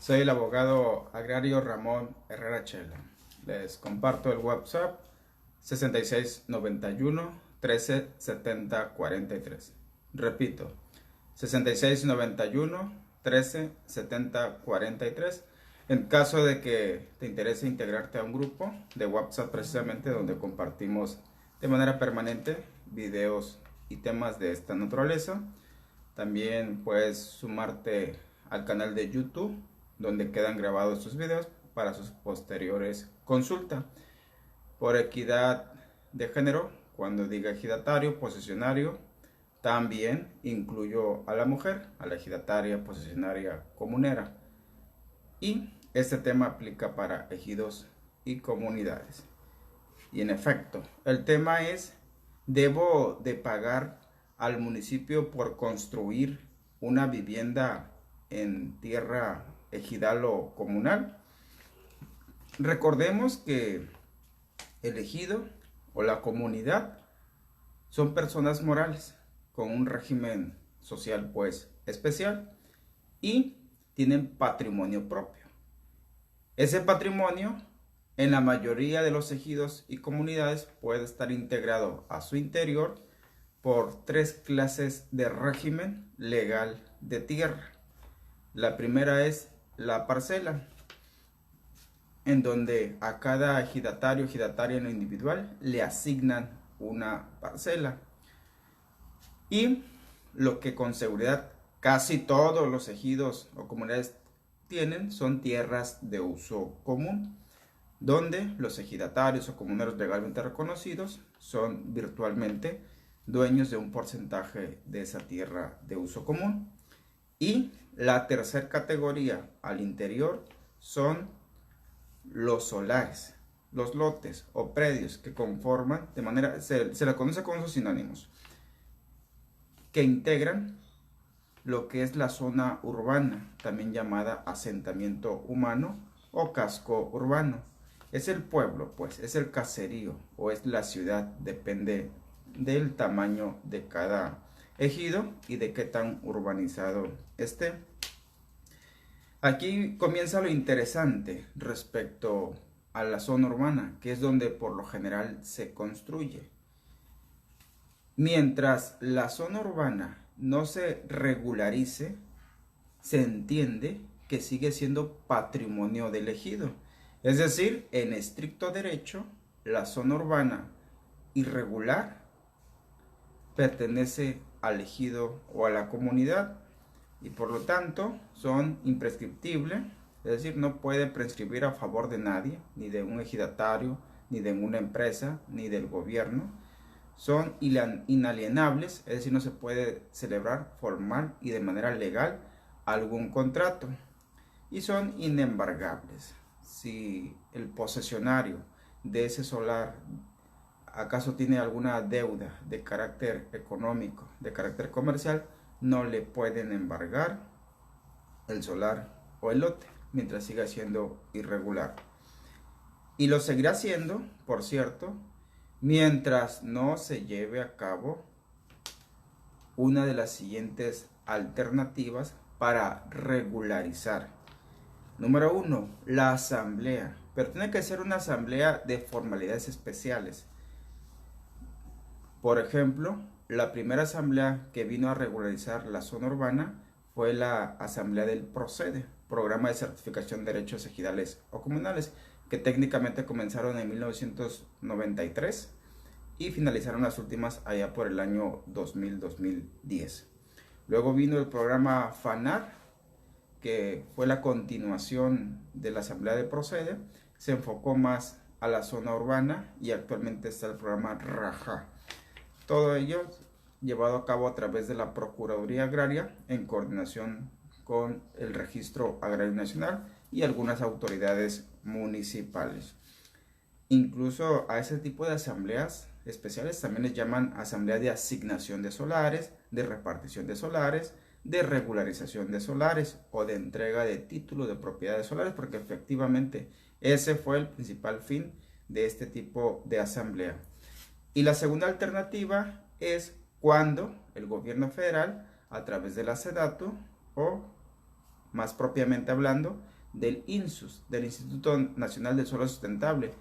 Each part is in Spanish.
Soy el abogado agrario Ramón Herrera Chela. Les comparto el WhatsApp 6691 13 70 43. Repito, 6691 13 70 43. En caso de que te interese integrarte a un grupo de WhatsApp precisamente donde compartimos de manera permanente videos y temas de esta naturaleza. También puedes sumarte al canal de YouTube donde quedan grabados estos videos para sus posteriores consultas. Por equidad de género, cuando diga ejidatario, posesionario, también incluyo a la mujer, a la ejidataria, posesionaria, comunera. Y este tema aplica para ejidos y comunidades. Y en efecto, el tema es: ¿debo de pagar al municipio por construir una vivienda en tierra ejidal o comunal? Recordemos que el ejido o la comunidad son personas morales con un régimen social pues especial y tienen patrimonio propio. Ese patrimonio en la mayoría de los ejidos y comunidades puede estar integrado a su interior por tres clases de régimen legal de tierra. La primera es la parcela, en donde a cada ejidatario o ejidataria en lo individual le asignan una parcela. Y lo que con seguridad casi todos los ejidos o comunidades tienen son tierras de uso común, donde los ejidatarios o comuneros legalmente reconocidos son virtualmente dueños de un porcentaje de esa tierra de uso común. Y la tercera categoría al interior son los solares, los lotes o predios que conforman de manera, se le conoce con sus sinónimos, que integran lo que es la zona urbana, también llamada asentamiento humano o casco urbano. Es el pueblo, pues, es el caserío o es la ciudad, depende del tamaño de cada ejido y de qué tan urbanizado esté. Aquí comienza lo interesante respecto a la zona urbana, que es donde por lo general se construye. Mientras la zona urbana no se regularice, se entiende que sigue siendo patrimonio del ejido. Es decir, en estricto derecho, la zona urbana irregular pertenece al ejido o a la comunidad y por lo tanto son imprescriptibles, es decir, no puede prescribir a favor de nadie, ni de un ejidatario, ni de una empresa, ni del gobierno. Son inalienables, es decir, no se puede celebrar formal y de manera legal algún contrato. Y son inembargables. Si el posesionario de ese solar acaso tiene alguna deuda de carácter económico, de carácter comercial, no le pueden embargar el solar o el lote mientras siga siendo irregular. Y lo seguirá siendo, por cierto, mientras no se lleve a cabo una de las siguientes alternativas para regularizar. Número 1, la asamblea. Pero tiene que ser una asamblea de formalidades especiales. Por ejemplo, la primera asamblea que vino a regularizar la zona urbana fue la asamblea del PROCEDE, Programa de Certificación de Derechos Ejidales o Comunales, que técnicamente comenzaron en 1993 y finalizaron las últimas allá por el año 2000-2010. Luego vino el programa FANAR, que fue la continuación de la asamblea de PROCEDE, se enfocó más a la zona urbana y actualmente está el programa RAJA. Todo ello llevado a cabo a través de la Procuraduría Agraria en coordinación con el Registro Agrario Nacional y algunas autoridades municipales. Incluso a ese tipo de asambleas especiales también les llaman asamblea de asignación de solares, de repartición de solares, de regularización de solares o de entrega de título de propiedad de solares, porque efectivamente ese fue el principal fin de este tipo de asamblea. Y la segunda alternativa es cuando el gobierno federal, a través de la SEDATU o más propiamente hablando, del INSUS, del Instituto Nacional del Suelo Sustentable.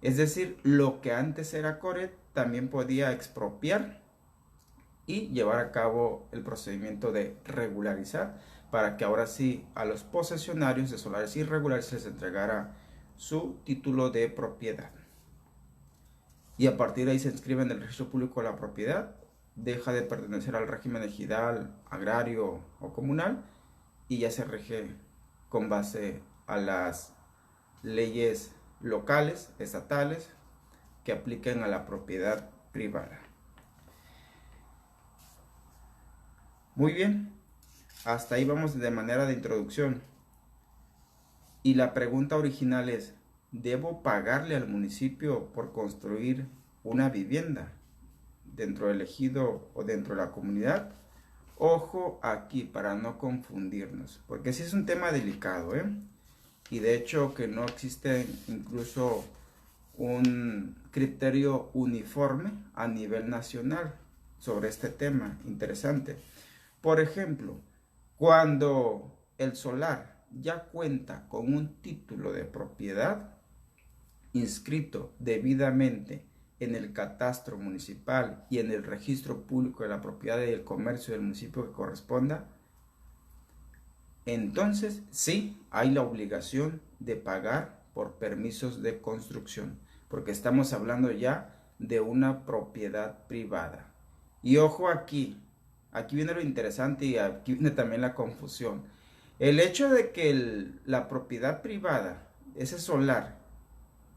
Es decir, lo que antes era CORED también podía expropiar y llevar a cabo el procedimiento de regularizar para que ahora sí a los posesionarios de solares irregulares se les entregara su título de propiedad. Y a partir de ahí se inscribe en el registro público de la propiedad, deja de pertenecer al régimen ejidal, agrario o comunal y ya se rige con base a las leyes locales, estatales, que apliquen a la propiedad privada. Muy bien, hasta ahí vamos de manera de introducción. Y la pregunta original es, ¿debo pagarle al municipio por construir una vivienda dentro del ejido o dentro de la comunidad? Ojo aquí para no confundirnos, porque sí es un tema delicado, y de hecho que no existe incluso un criterio uniforme a nivel nacional sobre este tema interesante. Por ejemplo, cuando el solar ya cuenta con un título de propiedad inscrito debidamente en el catastro municipal y en el registro público de la propiedad y el comercio del municipio que corresponda, entonces sí hay la obligación de pagar por permisos de construcción, porque estamos hablando ya de una propiedad privada. Y ojo aquí viene lo interesante y aquí viene también la confusión. El hecho de que la propiedad privada, ese solar,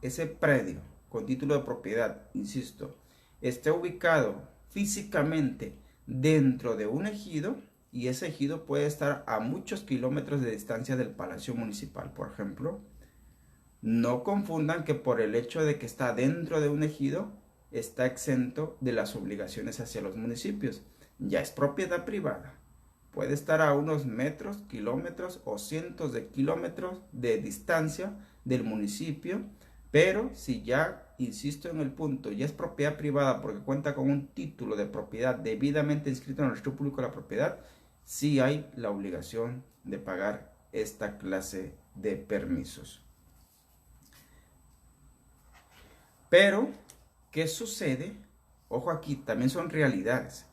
ese predio con título de propiedad, insisto, esté ubicado físicamente dentro de un ejido, y ese ejido puede estar a muchos kilómetros de distancia del Palacio Municipal, por ejemplo. No confundan que por el hecho de que está dentro de un ejido, está exento de las obligaciones hacia los municipios. Ya es propiedad privada. Puede estar a unos metros, kilómetros o cientos de kilómetros de distancia del municipio, pero si ya, insisto en el punto, ya es propiedad privada porque cuenta con un título de propiedad debidamente inscrito en el registro público de la propiedad, sí hay la obligación de pagar esta clase de permisos. Pero, ¿qué sucede? Ojo aquí, también son realidades.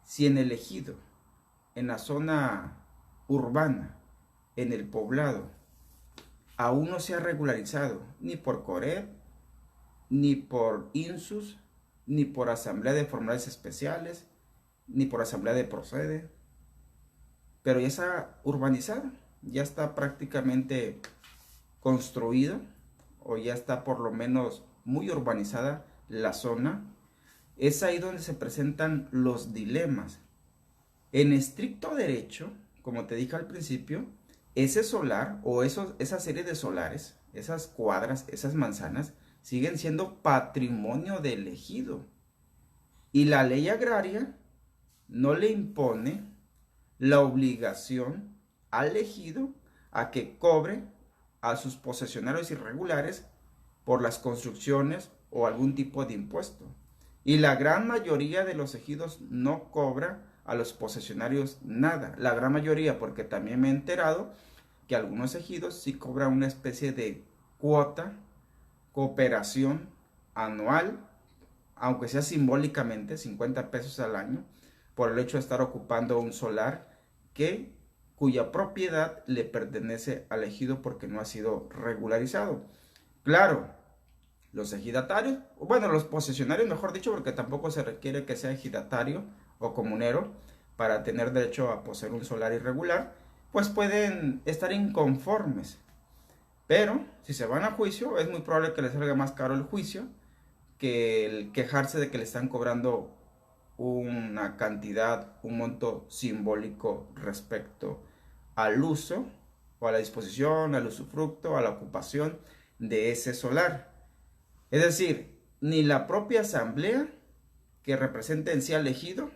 Si en el ejido, en la zona urbana, en el poblado, aún no se ha regularizado ni por CORED, ni por INSUS, ni por Asamblea de Formales Especiales, ni por Asamblea de Procede, pero ya está urbanizado, ya está prácticamente construido, o ya está por lo menos muy urbanizada la zona. Es ahí donde se presentan los dilemas. En estricto derecho, como te dije al principio, ese solar o esa serie de solares, esas cuadras, esas manzanas, siguen siendo patrimonio del ejido. Y la ley agraria no le impone la obligación al ejido a que cobre a sus posesionarios irregulares por las construcciones o algún tipo de impuesto. Y la gran mayoría de los ejidos no cobra a los posesionarios nada. La gran mayoría, porque también me he enterado que algunos ejidos sí cobran una especie de cuota, cooperación anual, aunque sea simbólicamente, 50 pesos al año, por el hecho de estar ocupando un solar cuya propiedad le pertenece al ejido porque no ha sido regularizado. Claro, los ejidatarios, bueno, los posesionarios, mejor dicho, porque tampoco se requiere que sea ejidatario o comunero para tener derecho a poseer un solar irregular, pues pueden estar inconformes. Pero si se van a juicio, es muy probable que les salga más caro el juicio que el quejarse de que le están cobrando una cantidad, un monto simbólico respecto al uso o a la disposición, al usufructo, a la ocupación de ese solar. Es decir, ni la propia asamblea que representa en sí al ejido,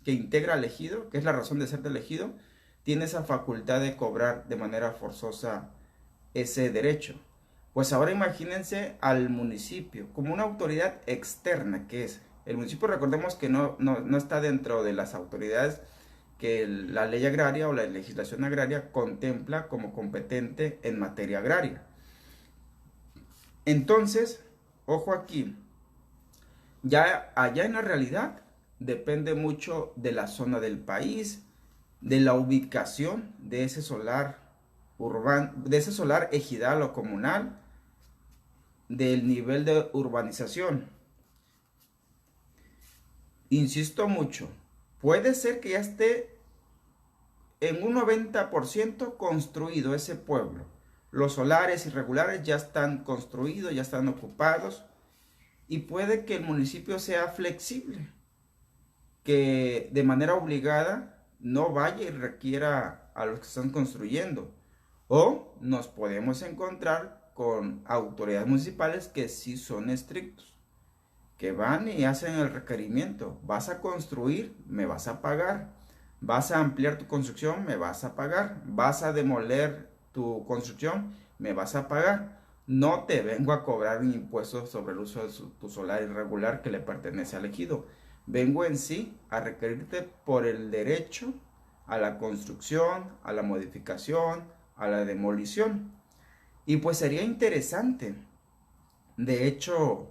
que integra al ejido, que es la razón de ser del ejido, tiene esa facultad de cobrar de manera forzosa ese derecho. Pues ahora imagínense al municipio como una autoridad externa que es. El municipio, recordemos que no está dentro de las autoridades que la ley agraria o la legislación agraria contempla como competente en materia agraria. Entonces, ojo aquí, ya allá en la realidad depende mucho de la zona del país, de la ubicación de ese solar urbano, de ese solar ejidal o comunal, del nivel de urbanización. Insisto mucho, puede ser que ya esté en un 90% construido ese pueblo. Los solares irregulares ya están construidos, ya están ocupados, y puede que el municipio sea flexible, que de manera obligada no vaya y requiera a los que están construyendo. O nos podemos encontrar con autoridades municipales que sí son estrictos, que van y hacen el requerimiento. Vas a construir, me vas a pagar. Vas a ampliar tu construcción, me vas a pagar. Vas a demoler tu construcción, me vas a pagar. No te vengo a cobrar un impuesto sobre el uso de tu solar irregular que le pertenece al ejido. Vengo en sí a requerirte por el derecho a la construcción, a la modificación, a la demolición. Y pues sería interesante, de hecho,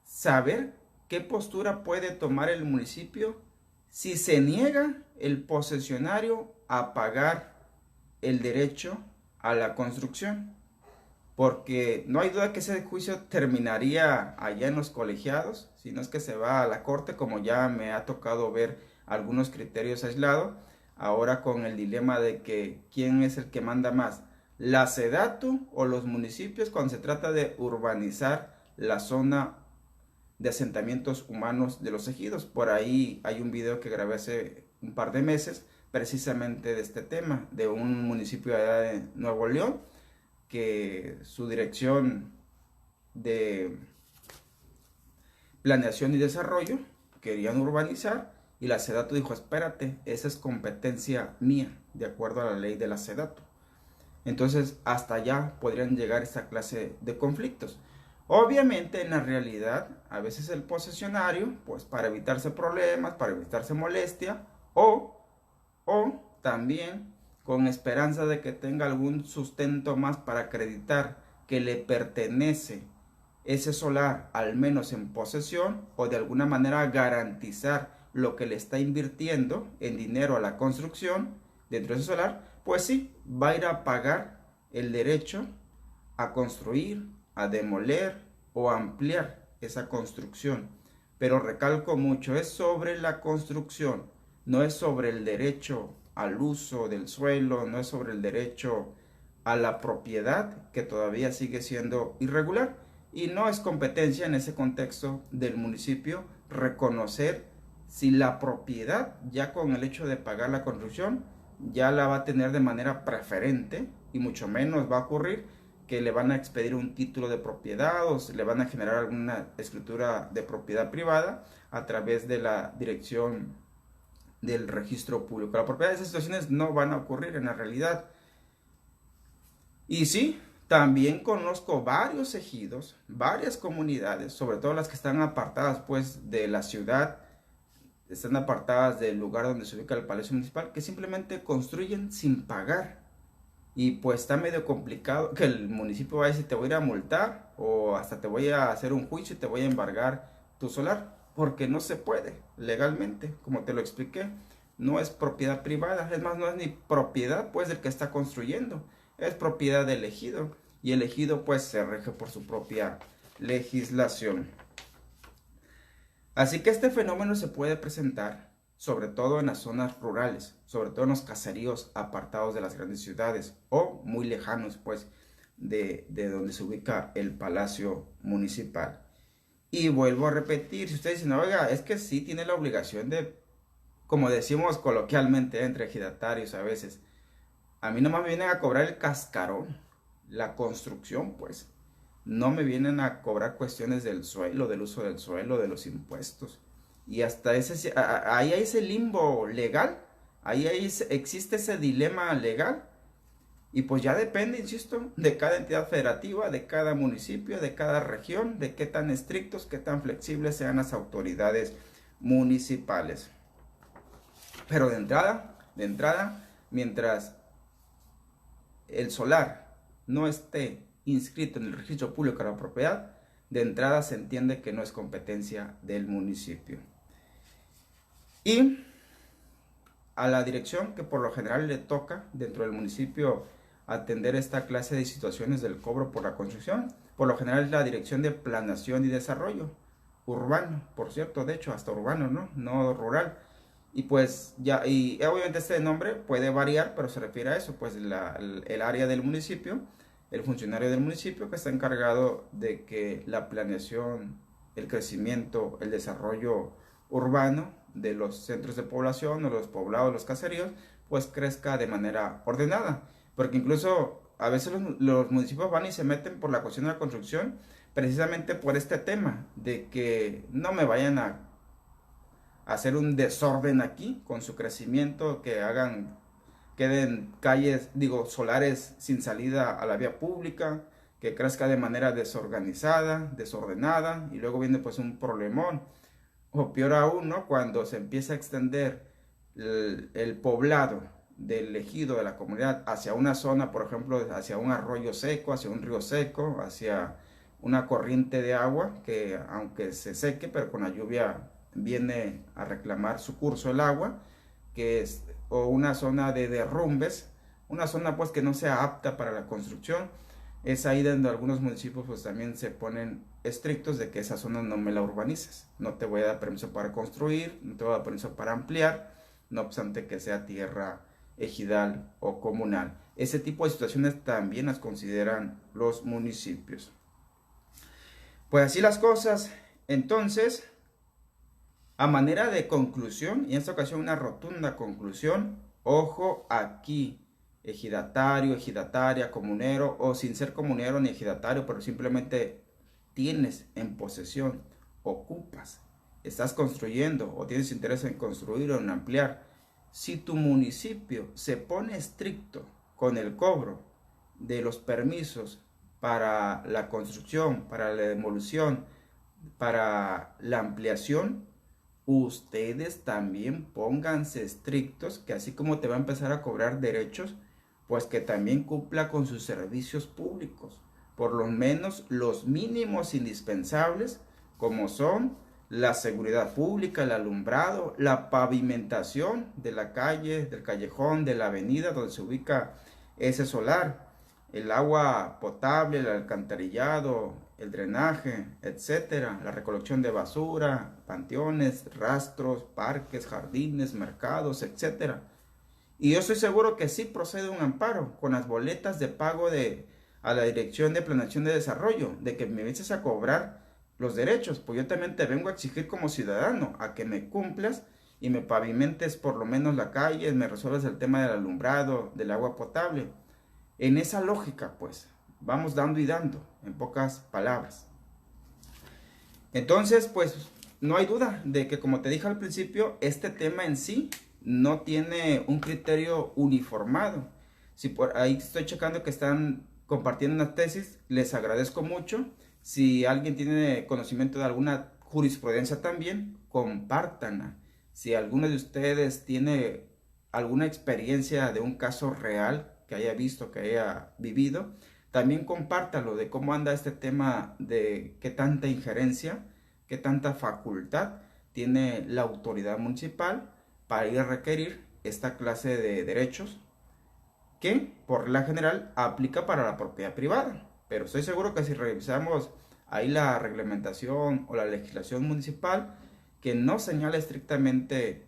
saber qué postura puede tomar el municipio si se niega el posesionario a pagar el derecho a la construcción. Porque no hay duda que ese juicio terminaría allá en los colegiados, si no es que se va a la corte, como ya me ha tocado ver algunos criterios aislados, ahora con el dilema de que quién es el que manda más, la SEDATU o los municipios cuando se trata de urbanizar la zona de asentamientos humanos de los ejidos. Por ahí hay un video que grabé hace un par de meses precisamente de este tema, de un municipio allá de Nuevo León, que su dirección de planeación y desarrollo querían urbanizar y la SEDATU dijo, espérate, esa es competencia mía, de acuerdo a la ley de la SEDATU. Entonces hasta allá podrían llegar esta clase de conflictos. Obviamente en la realidad a veces el posesionario, pues para evitarse problemas, para evitarse molestia, o también con esperanza de que tenga algún sustento más para acreditar que le pertenece ese solar, al menos en posesión, o de alguna manera garantizar lo que le está invirtiendo en dinero a la construcción dentro de ese solar, pues sí, va a ir a pagar el derecho a construir, a demoler o a ampliar esa construcción. Pero recalco mucho, es sobre la construcción, no es sobre el derecho al uso del suelo, no es sobre el derecho a la propiedad, que todavía sigue siendo irregular, y no es competencia en ese contexto del municipio reconocer si la propiedad, ya con el hecho de pagar la construcción, ya la va a tener de manera preferente, y mucho menos va a ocurrir que le van a expedir un título de propiedad o le van a generar alguna escritura de propiedad privada a través de la dirección del registro público. La propiedad de esas situaciones no van a ocurrir en la realidad. Y sí, también conozco varios ejidos, varias comunidades, sobre todo las que están apartadas pues de la ciudad, están apartadas del lugar donde se ubica el Palacio Municipal, que simplemente construyen sin pagar. Y pues está medio complicado que el municipio vaya a decir te voy a ir a multar o hasta te voy a hacer un juicio y te voy a embargar tu solar, porque no se puede legalmente, como te lo expliqué. No es propiedad privada, es más, no es ni propiedad pues del que está construyendo, es propiedad del ejido, y el ejido pues se rige por su propia legislación. Así que este fenómeno se puede presentar sobre todo en las zonas rurales, sobre todo en los caseríos apartados de las grandes ciudades o muy lejanos pues de donde se ubica el Palacio Municipal. Y vuelvo a repetir, si ustedes dicen, oiga, es que sí tiene la obligación de, como decimos coloquialmente entre ejidatarios a veces, a mí nomás me vienen a cobrar el cascarón, la construcción pues, no me vienen a cobrar cuestiones del suelo, del uso del suelo, de los impuestos. Y hasta ahí hay ese limbo legal, existe ese dilema legal. Y pues ya depende, insisto, de cada entidad federativa, de cada municipio, de cada región, de qué tan estrictos, qué tan flexibles sean las autoridades municipales. Pero de entrada, mientras el solar no esté inscrito en el registro público de la propiedad, de entrada se entiende que no es competencia del municipio. Y a la dirección que por lo general le toca dentro del municipio atender esta clase de situaciones del cobro por la construcción, por lo general es la Dirección de Planeación y Desarrollo Urbano, por cierto, de hecho hasta urbano, no rural. Y pues ya, y obviamente este nombre puede variar, pero se refiere a eso, pues el área del municipio, el funcionario del municipio que está encargado de que la planeación, el crecimiento, el desarrollo urbano de los centros de población o los poblados, los caseríos, pues crezca de manera ordenada. Porque incluso a veces los municipios van y se meten por la cuestión de la construcción, precisamente por este tema, de que no me vayan a hacer un desorden aquí con su crecimiento, que queden calles, solares sin salida a la vía pública, que crezca de manera desorganizada, desordenada, y luego viene pues un problemón. O peor aún, ¿no? Cuando se empieza a extender el poblado del ejido de la comunidad hacia una zona, por ejemplo, hacia un arroyo seco, hacia un río seco, hacia una corriente de agua que aunque se seque, pero con la lluvia viene a reclamar su curso el agua, o una zona de derrumbes, una zona pues que no sea apta para la construcción. Es ahí donde algunos municipios pues también se ponen estrictos de que esa zona no me la urbanices, no te voy a dar permiso para construir, no te voy a dar permiso para ampliar, no obstante que sea tierra ejidal o comunal. Ese tipo de situaciones también las consideran los municipios. Pues así las cosas. Entonces, a manera de conclusión, y en esta ocasión una rotunda conclusión, ojo aquí, ejidatario, ejidataria, comunero, o sin ser comunero ni ejidatario, pero simplemente tienes en posesión, ocupas, estás construyendo o tienes interés en construir o en ampliar. Si tu municipio se pone estricto con el cobro de los permisos para la construcción, para la demolición, para la ampliación, ustedes también pónganse estrictos, que así como te va a empezar a cobrar derechos, pues que también cumpla con sus servicios públicos, por lo menos los mínimos indispensables, como son la seguridad pública, el alumbrado, la pavimentación de la calle, del callejón, de la avenida donde se ubica ese solar, el agua potable, el alcantarillado, el drenaje, etcétera, la recolección de basura, panteones, rastros, parques, jardines, mercados, etcétera. Y yo estoy seguro que sí procede un amparo con las boletas de pago a la Dirección de Planeación de Desarrollo, de que me vienes a cobrar los derechos, pues yo también te vengo a exigir como ciudadano a que me cumplas y me pavimentes por lo menos la calle, me resuelvas el tema del alumbrado, del agua potable. En esa lógica, pues, vamos dando y dando, en pocas palabras. Entonces, pues, no hay duda de que, como te dije al principio, este tema en sí no tiene un criterio uniformado. Si por ahí estoy checando que están compartiendo una tesis, les agradezco mucho. Si alguien tiene conocimiento de alguna jurisprudencia también, compártanla. Si alguno de ustedes tiene alguna experiencia de un caso real que haya visto, que haya vivido, también compártalo de cómo anda este tema de qué tanta injerencia, qué tanta facultad tiene la autoridad municipal para ir a requerir esta clase de derechos que por la general aplica para la propiedad privada. Pero estoy seguro que si revisamos ahí la reglamentación o la legislación municipal, que no señala estrictamente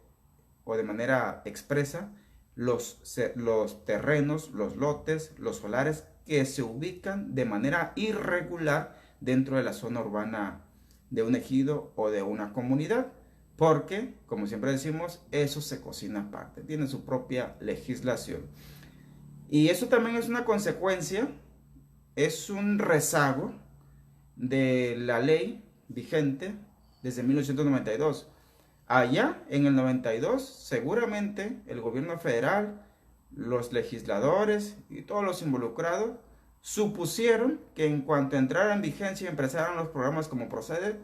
o de manera expresa los terrenos, los lotes, los solares que se ubican de manera irregular dentro de la zona urbana de un ejido o de una comunidad. Porque, como siempre decimos, eso se cocina aparte, tiene su propia legislación. Y eso también es una consecuencia, es un rezago de la ley vigente desde 1992. Allá en el 92, seguramente el gobierno federal, los legisladores y todos los involucrados supusieron que en cuanto entrara en vigencia y empezaran los programas como Procede,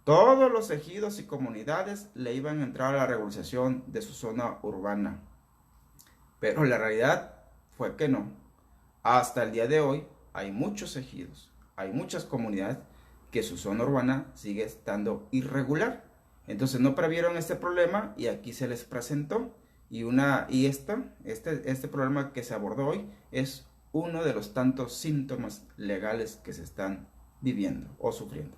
Todos los ejidos y comunidades le iban a entrar a la regularización de su zona urbana. Pero la realidad fue que no. Hasta el día de hoy hay muchos ejidos, hay muchas comunidades que su zona urbana sigue estando irregular. Entonces no previeron este problema y aquí se les presentó. Este problema que se abordó hoy es uno de los tantos síntomas legales que se están viviendo o sufriendo.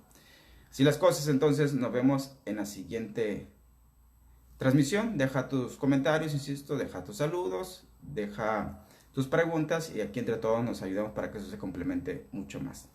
Así las cosas, entonces nos vemos en la siguiente transmisión. Deja tus comentarios, insisto, deja tus saludos, deja tus preguntas y aquí entre todos nos ayudamos para que eso se complemente mucho más.